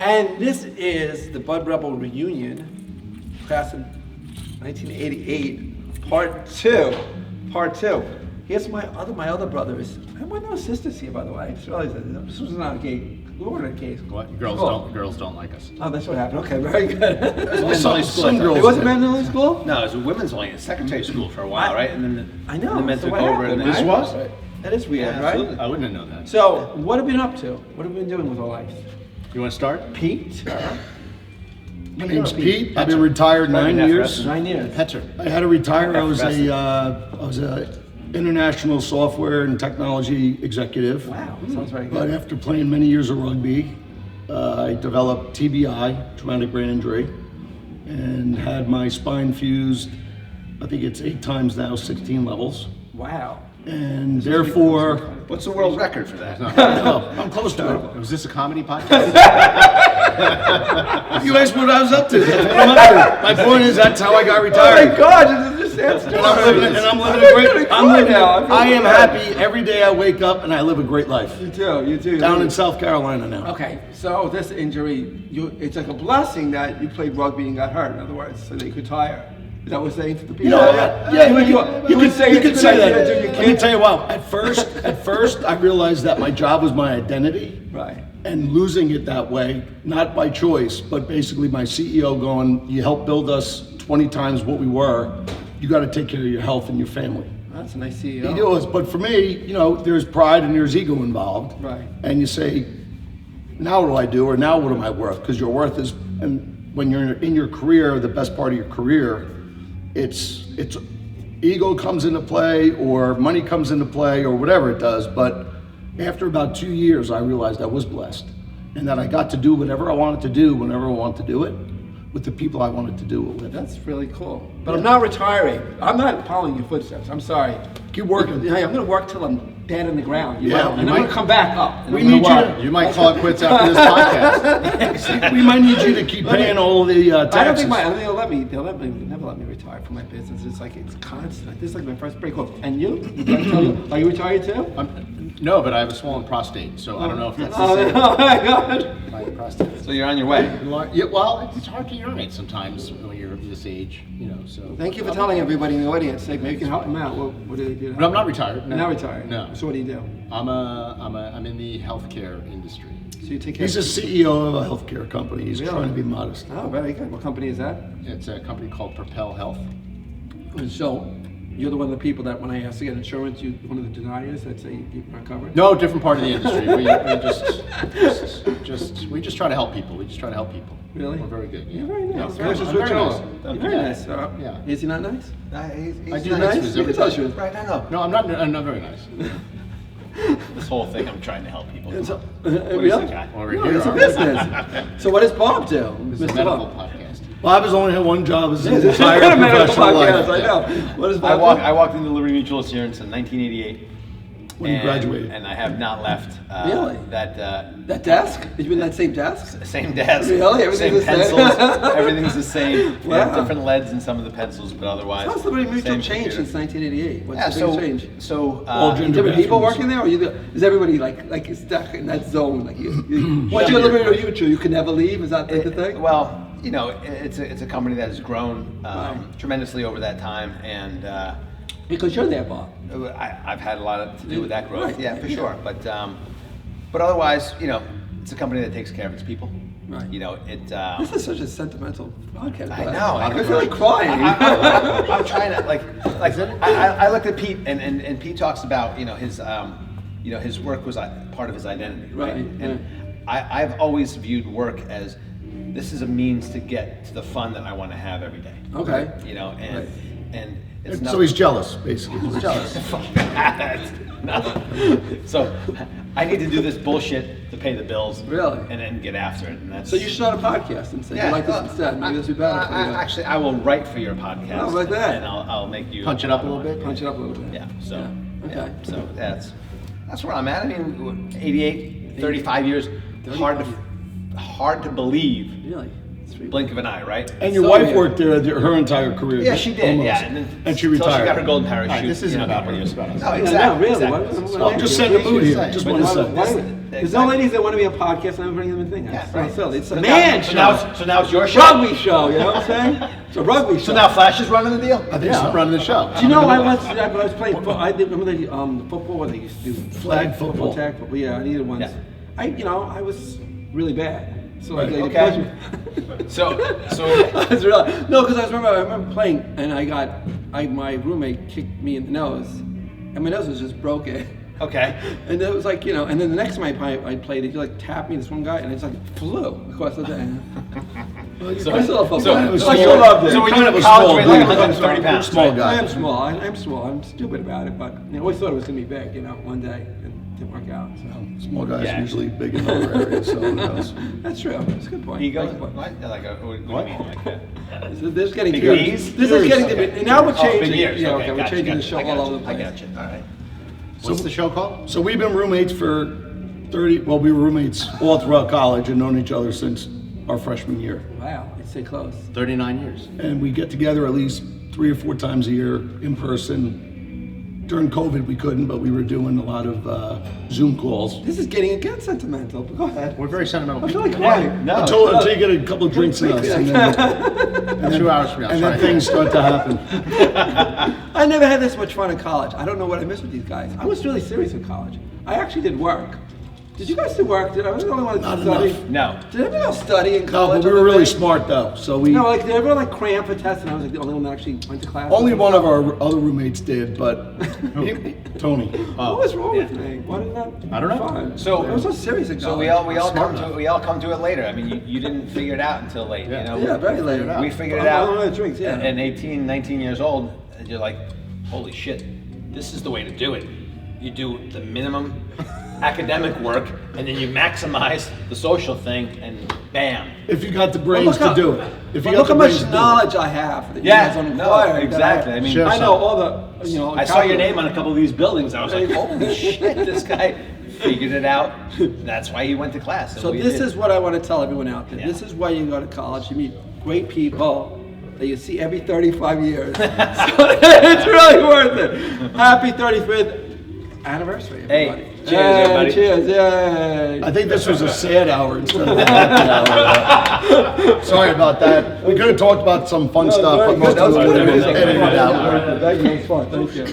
And this is the Bud Rebel reunion, class of 1988, part two. Part two. Here's my other brothers. I have no sisters here, by the way. I just realized that this was not a gay. We weren't a gay school. What? Girls don't like us. Oh, that's what happened. Okay, very good. It was only Some girls. It wasn't men's only school. No, it was a women's only secretary school for a while, right? And then I know. the men So took what over. happened? And This was. That is weird, Yeah, right? absolutely. I wouldn't have known that. So, what have you been up to? What have you been doing with our lives? You want to start? Pete? My name's Pete. I've been retired 9 years. 9 years. Petzer. I had to retire. I was a international software and technology executive. Wow, sounds very But good. after playing many years of rugby, I developed TBI, traumatic brain injury, and had my spine fused. I think it's 8 times now, 16 levels, Wow. and therefore, What's the world record for that? I'm close to it. Was this a comedy podcast? You asked what I was up to. That's what I'm up to. My point is, that's how I got Oh my retired. God! This is just And I'm living a great. I am happy every day I wake up and I live a great life. You do. Down in South Carolina now. Okay, so this injury, it's like a blessing that you played rugby and got hurt. In other words, so that you could retire. Is that what we're saying to the people? You could say that. Let Let me tell you what. At first, I realized that my job was my identity. Right. And losing it that way, not by choice, but basically my CEO going, "You helped build us 20 times what we were. You got to take care of your health and your family." That's a nice CEO. He was, but for me, there's pride and there's ego involved. Right. And you say, now what do I do, or now what am I worth? Because your worth is, and when you're in your career, the best part of your career, it's ego comes into play, or money comes into play, or whatever it does. But after about 2 years, I realized I was blessed, and that I got to do whatever I wanted to do, whenever I wanted to do it, with the people I wanted to do it with. That's really cool. But I'm not retiring. I'm not following your footsteps. I'm sorry. Keep working. Yeah, I'm going to work till I'm dead in the ground. And You I'm going to come back up. and We I'm gonna need you work. to- You might call it quits after this podcast. We might need you to keep paying all the taxes. I don't think they'll never let me retire from my business. It's like it's constant. This is like my first break. And you? Did I tell you? Are you retired too? No, but I have a swollen prostate, so I don't know if that's the Oh, same. oh my God. My prostate. So you're on your way. Yeah, well, it's hard to urinate sometimes when you're this age, So. Thank you for telling everybody in the audience. Like, maybe you can help them out. What do they do? But I'm not retired. You're not retired. No. So what do you do? I'm in the healthcare industry. So you take care. He's a CEO of a healthcare company. He's Really? trying to be modest. Oh, very good. What company is that? It's a company called Propel Health. And so you're the one of the people that when I asked to get insurance, you one of the deniers that say you're not covered. No, different part of the industry. We just try to help people. We just try to help people. Really? We're very good. Yeah. You're very nice. Yeah, Yours is I'm very Rich nice. Owen. You're very Yeah. nice. Yeah. Is he not nice? I He's do nice? nice. You can tell she was. Right, I know. No, I'm not very nice. This whole thing, I'm trying to help people. It's a, What is the guy? Over No, here, it's a are we? business. So what does Bob do? This is a Mr. medical Bob? podcast. Bob has only had one job as his It's entire a medical professional podcast, life. I know. What does I Bob do? walked into Liberty Mutual Insurance in 1988. When you graduated. And I have not left. Really? That desk? Are you in that same desk? Same desk. Really? Everything's Same the same? pencils. Everything's the same. We have Wow. different leads in some of the pencils, but otherwise. How's Liberty Mutual same changed computer. since 1988? What's Yeah, the biggest change? so All gender Different people bathrooms. working there, or is everybody like stuck in that zone? Like once you're Liberty Mutual, you can never leave. Is that like the thing? Well, it's a company that has grown Right. tremendously over that time, and Because you're there, Bob. I've had a lot to do with that growth. Right. Yeah, for sure. But otherwise, it's a company that takes care of its people. Right. This is such a sentimental podcast. I know. I feel like crying. I'm trying to I looked at Pete and Pete talks about his work was part of his identity, right? Right, And I've always viewed work as this is a means to get to the fun that I want to have every day. Okay. And and it's So he's jealous, basically. He's jealous. Fuck that. No. So I need to do this bullshit to pay the bills. Really? And then get after it. And that's So you start a podcast and say you like this instead. Maybe this would be better for you. Actually, I will write for your podcast. Oh, like that. And I'll make you Punch it up a little bit. Punch it up a little bit. Yeah. So. Yeah. Okay. Yeah, so that's where I'm at. I mean, 88, 35 years. Hard to believe. Really? Blink of an eye, right? And your So wife weird. worked there her entire career. Yeah, she did. Almost. Yeah, And she until retired. she got her golden parachute. All right, this isn't about her. It's about us. No, No, exactly. really. Exactly. What- I'm just setting the mood here. But Just Why- want to why- say. why- There's no ladies that want to be on podcasts and I'm bringing them in things. That's so silly. It's a So man now, show. so now it's your show. Rugby show, you know what I'm saying? It's a rugby show. So now Flash is running the deal. I think I'm running the show. Do you know I was playing football. I did remember the football where they used to do Flag football. tag football. Yeah, I needed one. Yeah. I was really bad. So Right. they Okay. So I was really, no, because I remember playing and my roommate kicked me in the nose, and my nose was just broken. okay. And it was like, and then the next time I played, he like tapped me, this one guy, and it's like flew across the thing. So- I still love football. so- I so- still loved it. So when Kind you of were a in college, small you weighed like dude. 130 pounds. Small right? guy. I am small. I'm small. I'm stupid about it, but I always thought it was gonna be big, one day, and it didn't work out. So Small guys Yeah. are usually big in other areas, so who knows? that's true. That's a good point. Ego? Good point. What? Like what do you mean? Like that? So this is getting Big to E's? this is getting to Okay. be, and now we're Oh, big changing. ears. Yeah, Okay, we're gotcha, changing the gotcha. show I all got over you. the place. I got you. All right. What's the show called? So we've been roommates for 30, well, we were roommates all throughout college and known each other since our freshman year. Wow, it's so close. 39 years. And we get together at least 3 or 4 times a year in person. During COVID, we couldn't, but we were doing a lot of Zoom calls. This is getting again sentimental. But go ahead. We're very sentimental I feel people. like crying. No. Until you get a couple of drinks in us, and then 2 hours from now. and then things start to happen. I never had this much fun in college. I don't know what I missed with these guys. I was really serious in college. I actually did work. Did you guys do work? I was the only one that Not studied. enough. No. Did everyone else study in No, college? but we were really smart though, so we. No, like did everyone like cram for tests, and I was like the only one that actually went to class. Only one of our other roommates did, but Tony. What was wrong with me? Why did that? I don't know. Fun? So- I was so serious in college. So we all Smart come enough. we all come to it later. I mean, you didn't figure it out until late. Yeah. You know. Yeah, very late. We figured it I out. don't know the drinks. Yeah. And 18, 19 years old, and you're like, holy shit, this is the way to do it. You do the minimum academic work, and then you maximize the social thing, and bam. If you got the But brains to do it. If you got look the how brains much to do it. knowledge I have that Yeah, you guys don't no, acquire. that exactly. I mean, Share I know all the, I saw your name on a couple of these buildings. I was like, holy shit, this guy figured it out. That's why he went to class. and So we this did. is what I want to tell everyone out there. Yeah. This is why you go to college. You meet great people that you see every 35 years. So it's really worth it. Happy 35th anniversary, everybody. Hey, cheers, everybody. Cheers, yay. I think this was a sad hour instead of a happy hour. Sorry about that. We could have talked about some fun stuff, but most That of was it would good. have been edited out. That was fun. Thank you.